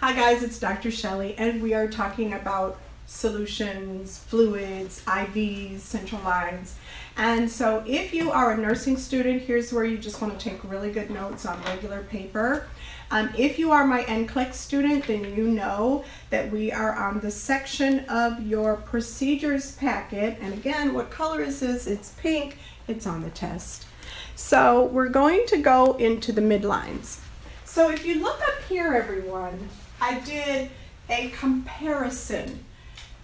Hi guys, it's Dr. Shelley, and we are talking about solutions, fluids, IVs, central lines. And so if you are a nursing student, here's where you just want to take really good notes on regular paper. If you are my NCLEX student, then you know that we are on the section of your procedures packet. And again, what color is this? It's pink. It's on the test. So we're going to go into the midlines. So if you look up here, everyone, I did a comparison,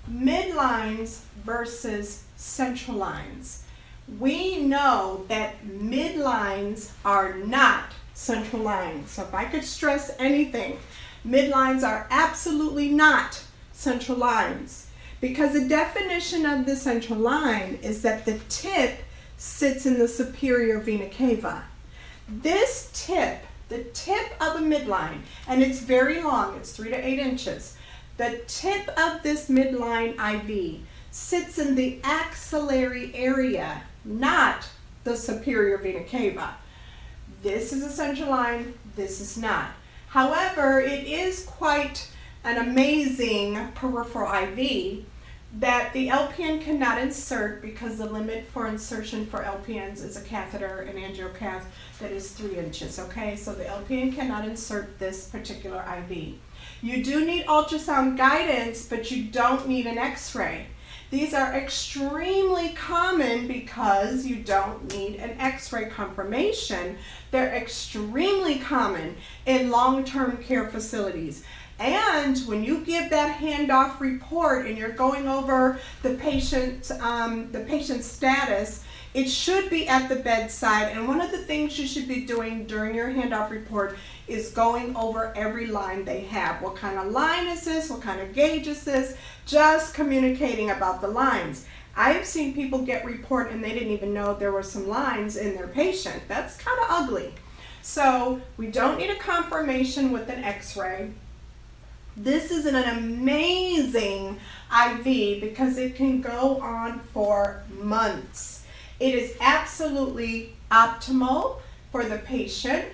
midlines versus central lines. We know that midlines are not central lines. So if I could stress anything, midlines are absolutely not central lines, because the definition of the central line is that the tip sits in the superior vena cava. This tip, the tip of a midline, and it's very long, it's 3 to 8 inches. The tip of this midline IV sits in the axillary area, not the superior vena cava. This is a central line, this is not. However, it is quite an amazing peripheral IV that the LPN cannot insert, because the limit for insertion for LPNs is a catheter, an angiocath, that is 3 inches, okay? So the LPN cannot insert this particular IV. You do need ultrasound guidance, but you don't need an X-ray. These are extremely common because you don't need an X-ray confirmation. They're extremely common in long-term care facilities. And when you give that handoff report and you're going over the patient's status, it should be at the bedside. And one of the things you should be doing during your handoff report is going over every line they have. What kind of line is this? What kind of gauge is this? Just communicating about the lines. I have seen people get report and they didn't even know there were some lines in their patient. That's kind of ugly. So we don't need a confirmation with an X-ray. This is an amazing IV because it can go on for months. It is absolutely optimal for the patient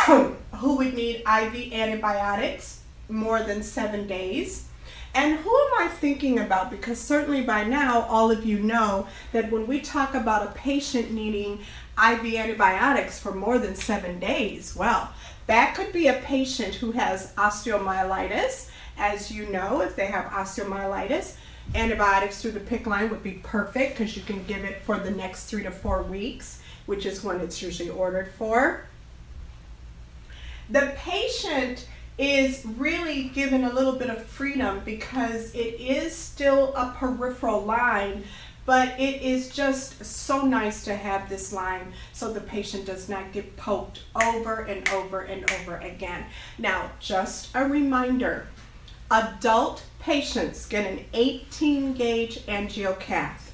who would need IV antibiotics more than 7 days. And who am I thinking about? Because certainly by now, all of you know that when we talk about a patient needing IV antibiotics for more than 7 days, well, that could be a patient who has osteomyelitis. As you know, if they have osteomyelitis, antibiotics through the PICC line would be perfect because you can give it for the next 3 to 4 weeks, which is when it's usually ordered for. The patient is really given a little bit of freedom because it is still a peripheral line, but it is just so nice to have this line so the patient does not get poked over and over and over again. Now, just a reminder, adult patients get an 18 gauge angiocath.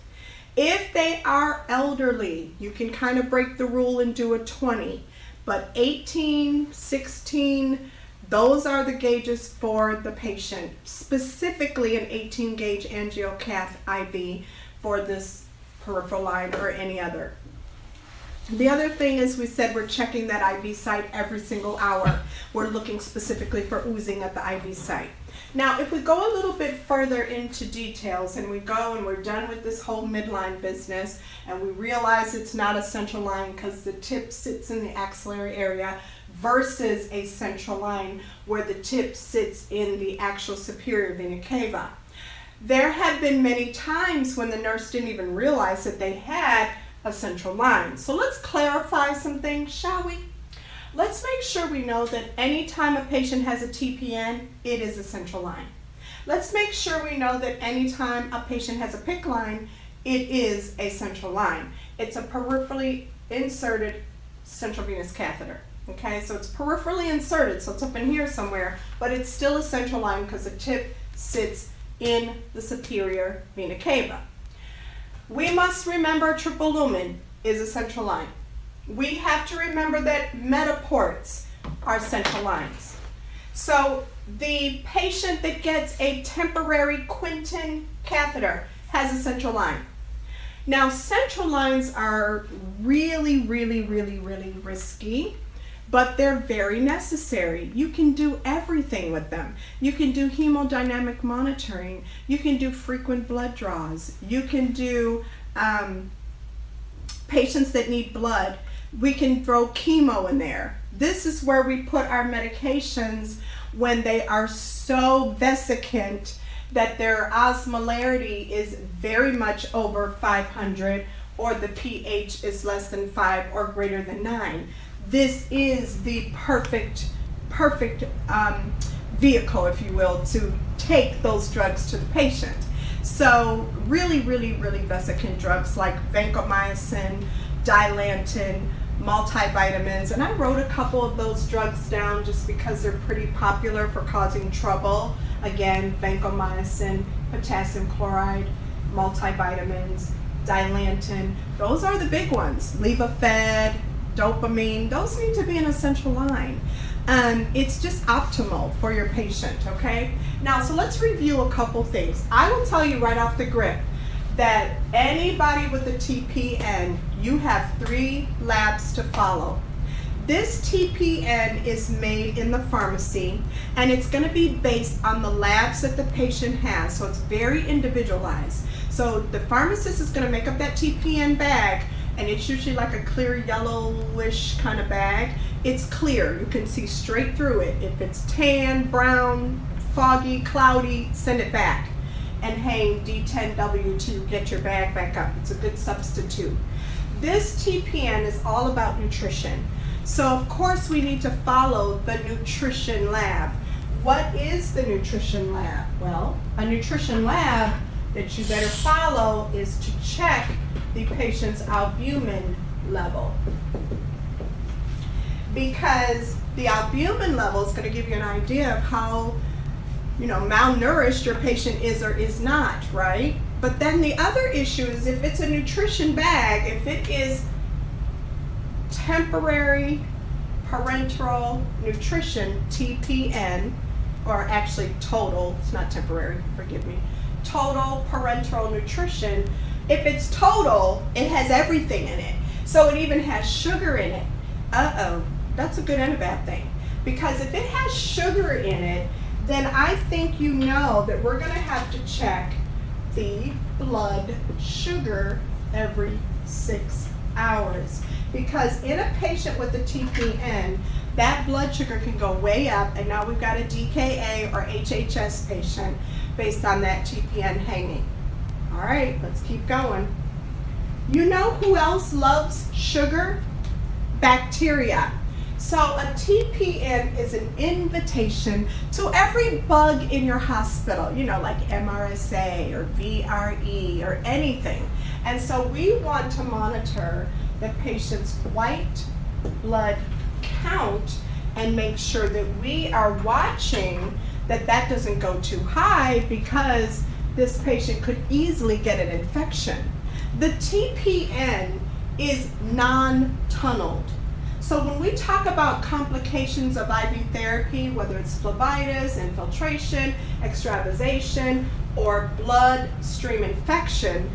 If they are elderly, you can kind of break the rule and do a 20, but 18, 16, those are the gauges for the patient, specifically an 18 gauge angiocath IV for this peripheral line or any other. The other thing is, we said we're checking that IV site every single hour. We're looking specifically for oozing at the IV site. Now, if we go a little bit further into details and we go and we're done with this whole midline business and we realize it's not a central line because the tip sits in the axillary area versus a central line where the tip sits in the actual superior vena cava. There have been many times when the nurse didn't even realize that they had a central line. So let's clarify some things, shall we? Let's make sure we know that anytime a patient has a TPN, it is a central line. Let's make sure we know that anytime a patient has a PICC line, it is a central line. It's a peripherally inserted central venous catheter. Okay, so it's peripherally inserted, so it's up in here somewhere, but it's still a central line because the tip sits in the superior vena cava. We must remember triple lumen is a central line. We have to remember that metaports are central lines. So the patient that gets a temporary Quinton catheter has a central line. Now, central lines are really risky but they're very necessary. You can do everything with them. You can do hemodynamic monitoring. You can do frequent blood draws. You can do patients that need blood. We can throw chemo in there. This is where we put our medications when they are so vesicant that their osmolarity is very much over 500 or the pH is less than 5 or greater than 9. This is the perfect vehicle, if you will, to take those drugs to the patient. So really vesicant drugs like vancomycin, dilantin, multivitamins, and I wrote a couple of those drugs down just because they're pretty popular for causing trouble. Again, vancomycin, potassium chloride, multivitamins, dilantin, those are the big ones. Levophed, dopamine, those need to be in a central line. It's just optimal for your patient, okay? Now, so let's review a couple things. I will tell you right off the grip that anybody with a TPN, you have 3 labs to follow. This TPN is made in the pharmacy, and it's going to be based on the labs that the patient has, so it's very individualized. So the pharmacist is going to make up that TPN bag, and it's usually like a clear yellowish kind of bag. It's clear, you can see straight through it. If it's tan, brown, foggy, cloudy, send it back and hang D10W to get your bag back up. It's a good substitute. This TPN is all about nutrition. So of course we need to follow the nutrition lab. What is the nutrition lab? Well, a nutrition lab that you better follow is to check the patient's albumin level. Because the albumin level is going to give you an idea of how, malnourished your patient is or is not, right? But then the other issue is if it's a nutrition bag, if it is temporary parenteral nutrition, TPN, or actually total, it's not temporary, forgive me, total parenteral nutrition, if it's total, it has everything in it. So it even has sugar in it. That's a good and a bad thing. Because if it has sugar in it, then I think you know that we're going to have to check the blood sugar every 6 hours. Because in a patient with a TPN, that blood sugar can go way up, and now we've got a DKA or HHS patient based on that TPN hanging. All right, let's keep going. You know who else loves sugar? Bacteria. So a TPN is an invitation to every bug in your hospital, like MRSA or VRE or anything. And so we want to monitor the patient's white blood count and make sure that we are watching that doesn't go too high, because this patient could easily get an infection. The TPN is non-tunneled. So when we talk about complications of IV therapy, whether it's phlebitis, infiltration, extravasation, or bloodstream infection,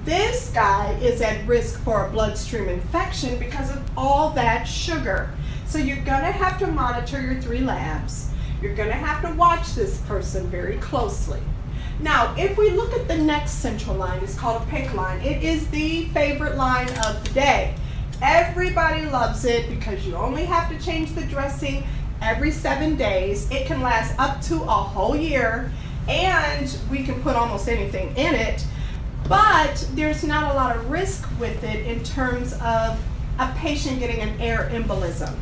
this guy is at risk for a bloodstream infection because of all that sugar. So you're gonna have to monitor your 3 labs. You're gonna have to watch this person very closely. Now, if we look at the next central line, it's called a PICC line. It is the favorite line of the day. Everybody loves it because you only have to change the dressing every 7 days. It can last up to a whole year, and we can put almost anything in it, but there's not a lot of risk with it in terms of a patient getting an air embolism.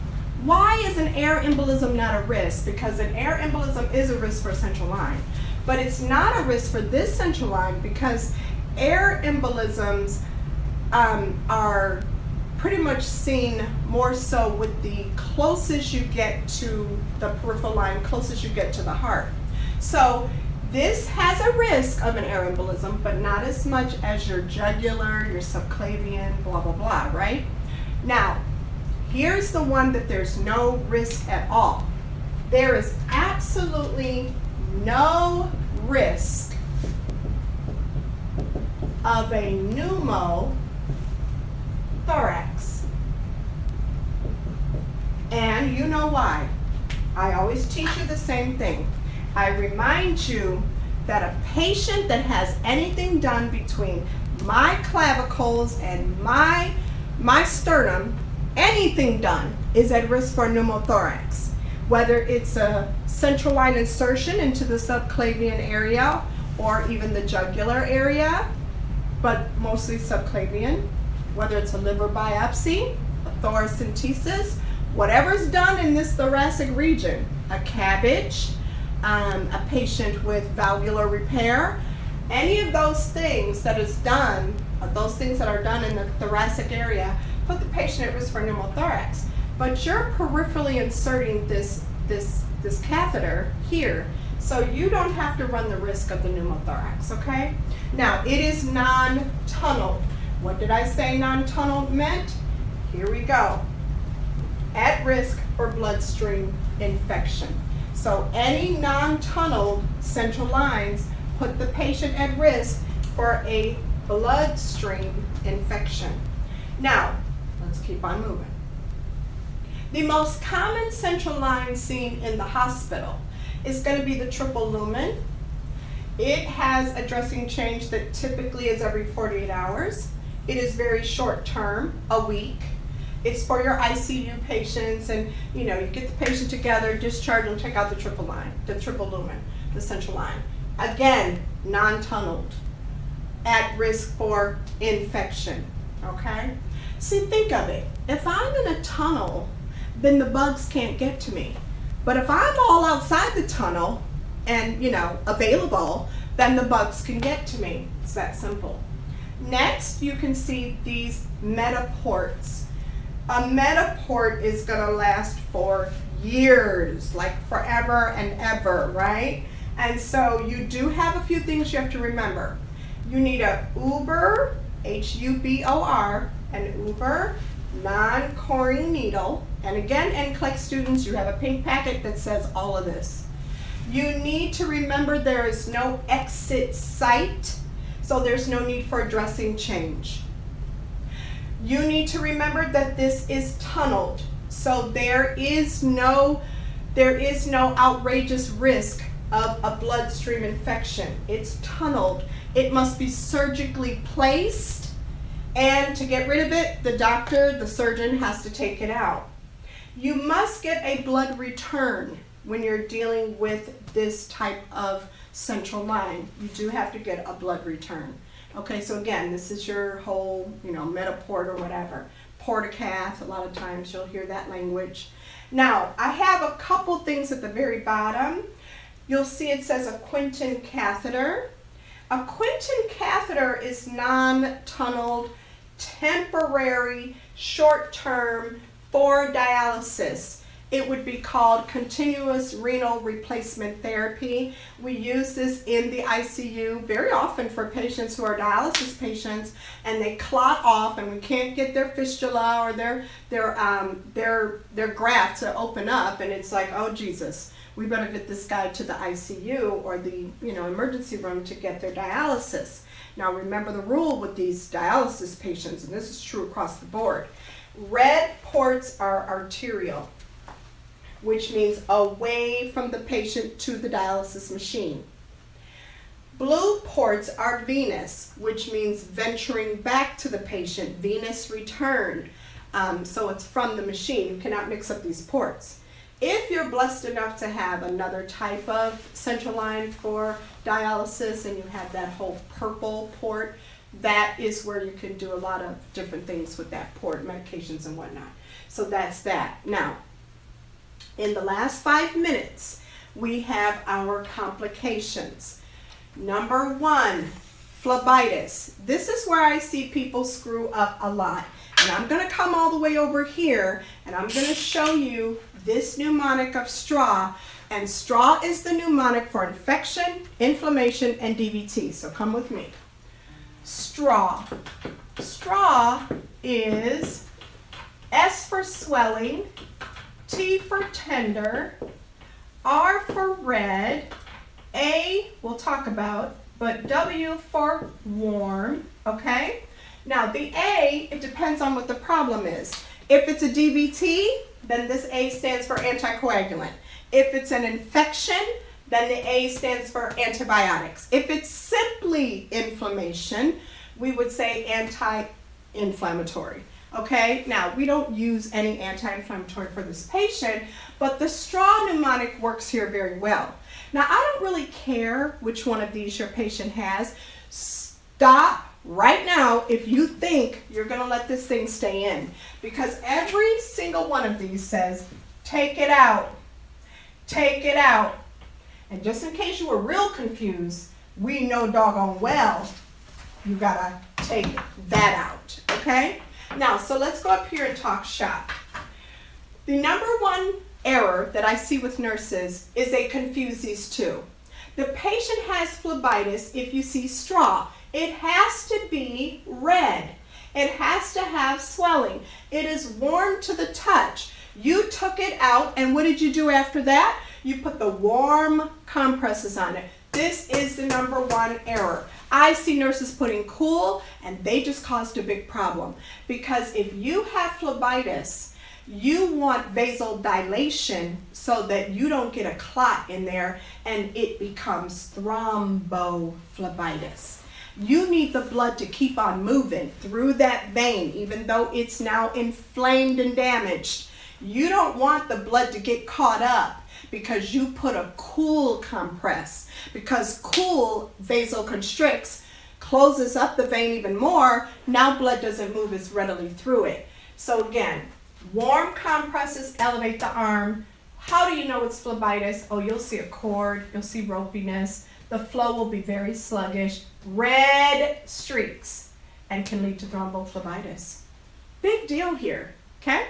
Why is an air embolism not a risk? Because an air embolism is a risk for a central line, but it's not a risk for this central line because air embolisms are pretty much seen more so with the closest you get to the peripheral line, closest you get to the heart. So this has a risk of an air embolism, but not as much as your jugular, your subclavian, blah, blah, blah, right? Now, here's the one that there's no risk at all. There is absolutely no risk of a pneumothorax. And you know why. I always teach you the same thing. I remind you that a patient that has anything done between my clavicles and my sternum, anything done, is at risk for pneumothorax. Whether it's a central line insertion into the subclavian area or even the jugular area, but mostly subclavian, whether it's a liver biopsy, a thoracentesis, whatever's done in this thoracic region, a CABG, a patient with valvular repair, any of those things that is done, those things that are done in the thoracic area, put the patient at risk for pneumothorax. But you're peripherally inserting this catheter here, so you don't have to run the risk of the pneumothorax, okay? Now, it is non-tunneled. What did I say non-tunneled meant? Here we go. At risk for bloodstream infection. So any non-tunneled central lines put the patient at risk for a bloodstream infection. Now, let's keep on moving. The most common central line seen in the hospital is going to be the triple lumen. It has a dressing change that typically is every 48 hours. It is very short term, a week. It's for your ICU patients, and you get the patient together, discharge them, take out the triple lumen, the central line. Again, non-tunneled, at risk for infection, okay? See, think of it. If I'm in a tunnel, then the bugs can't get to me. But if I'm all outside the tunnel and, available, then the bugs can get to me. It's that simple. Next, you can see these metaports. A metaport is going to last for years, like forever and ever, right? And so you do have a few things you have to remember. You need a Uber, H-U-B-O-R, an Uber non-coring needle. And again, NCLEX students, you have a pink packet that says all of this. You need to remember there is no exit site, so there's no need for a dressing change. You need to remember that this is tunneled, so there is no outrageous risk of a bloodstream infection. It's tunneled. It must be surgically placed, and to get rid of it, the surgeon has to take it out. You must get a blood return when you're dealing with this type of central line. You do have to get a blood return. Okay, so again, this is your whole, metaport or whatever. Portacath, a lot of times you'll hear that language. Now, I have a couple things at the very bottom. You'll see it says a Quinton catheter. A Quinton catheter is non-tunneled, temporary, short-term for dialysis. It would be called continuous renal replacement therapy. We use this in the ICU very often for patients who are dialysis patients and they clot off and we can't get their fistula or their graft to open up, and it's like, oh Jesus, we better get this guy to the ICU or the emergency room to get their dialysis. Now remember the rule with these dialysis patients, and this is true across the board. Red ports are arterial, which means away from the patient to the dialysis machine. Blue ports are venous, which means venturing back to the patient, venous return. So it's from the machine. You cannot mix up these ports. If you're blessed enough to have another type of central line for dialysis and you have that whole purple port, that is where you can do a lot of different things with that port, medications and whatnot. So that's that. Now, in the last 5 minutes, we have our complications. Number 1, phlebitis. This is where I see people screw up a lot. And I'm going to come all the way over here and I'm going to show you this mnemonic of STRAW. And STRAW is the mnemonic for infection, inflammation, and DVT. So come with me. STRAW. STRAW is S for swelling, T for tender, R for red, A we'll talk about, but W for warm, okay? Now the A, it depends on what the problem is. If it's a DVT, then this A stands for anticoagulant. If it's an infection, then the A stands for antibiotics. If it's simply inflammation, we would say anti-inflammatory. Okay, now we don't use any anti-inflammatory for this patient, but the straw mnemonic works here very well. Now, I don't really care which one of these your patient has. Stop right now if you think you're going to let this thing stay in, because every single one of these says, take it out, take it out. And just in case you were real confused, we know doggone well you got to take that out, okay? Now, so let's go up here and talk shop. The number one error that I see with nurses is they confuse these two. The patient has phlebitis. If you see straw, it has to be red. It has to have swelling. It is warm to the touch. You took it out, and what did you do after that? You put the warm compresses on it. This is the number one error. I see nurses putting cool, and they just caused a big problem. Because if you have phlebitis, you want vasodilation so that you don't get a clot in there and it becomes thrombophlebitis. You need the blood to keep on moving through that vein, even though it's now inflamed and damaged. You don't want the blood to get caught up because you put a cool compress, because cool vasoconstricts, closes up the vein even more. Now blood doesn't move as readily through it. So again, warm compresses elevate the arm. How do you know it's phlebitis? Oh, you'll see a cord, you'll see ropiness. The flow will be very sluggish, red streaks, and can lead to thrombophlebitis. Big deal here, okay?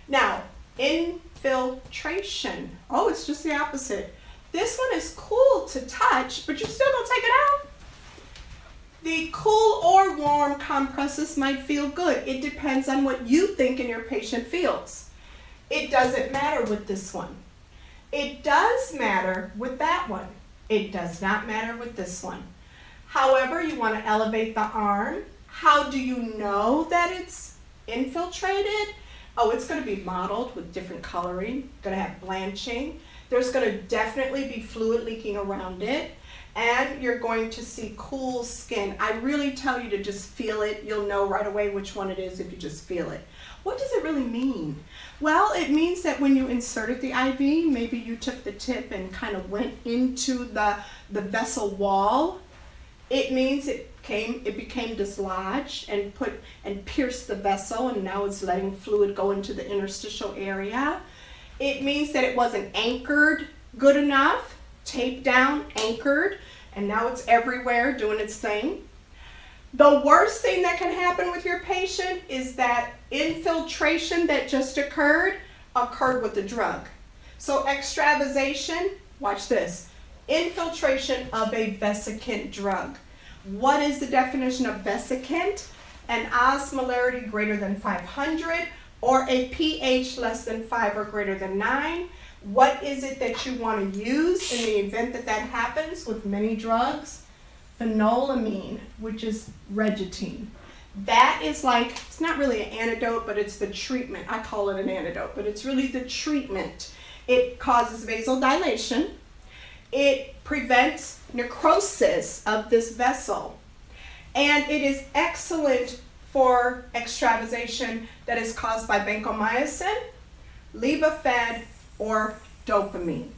Now, infiltration. Oh, it's just the opposite. This one is cool to touch, but you're still gonna take it out. The cool or warm compresses might feel good. It depends on what you think and your patient feels. It doesn't matter with this one. It does matter with that one. It does not matter with this one. However, you want to elevate the arm. How do you know that it's infiltrated? Oh, it's going to be mottled with different coloring. Going to have blanching. There's going to definitely be fluid leaking around it. And you're going to see cool skin. I really tell you to just feel it. You'll know right away which one it is if you just feel it. What does it really mean? Well, it means that when you inserted the IV, maybe you took the tip and kind of went into the vessel wall. It means it became dislodged and pierced the vessel, and now it's letting fluid go into the interstitial area. It means that it wasn't anchored good enough, taped down, anchored, and now it's everywhere doing its thing. The worst thing that can happen with your patient is that infiltration that just occurred with the drug. So extravasation, watch this, infiltration of a vesicant drug. What is the definition of vesicant? An osmolarity greater than 500 or a pH less than 5 or greater than 9. What is it that you want to use in the event that that happens with many drugs? Phenylamine, which is Regitine. That is like, it's not really an antidote, but it's the treatment. I call it an antidote, but it's really the treatment. It causes vasodilation. It prevents necrosis of this vessel. And it is excellent for extravasation that is caused by vancomycin, levophed, or dopamine.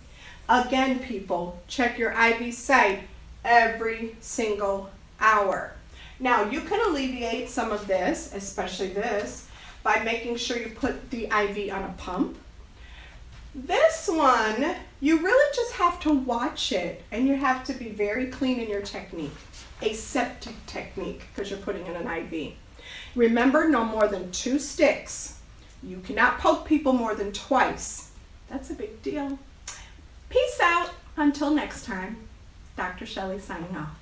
Again, people, check your IV site every single hour. Now, you can alleviate some of this, especially this, by making sure you put the IV on a pump. This one, you really just have to watch it, and you have to be very clean in your technique. Aseptic technique, because you're putting in an IV. Remember, no more than 2 sticks. You cannot poke people more than twice. That's a big deal. Peace out. Until next time, Dr. Shelley signing off.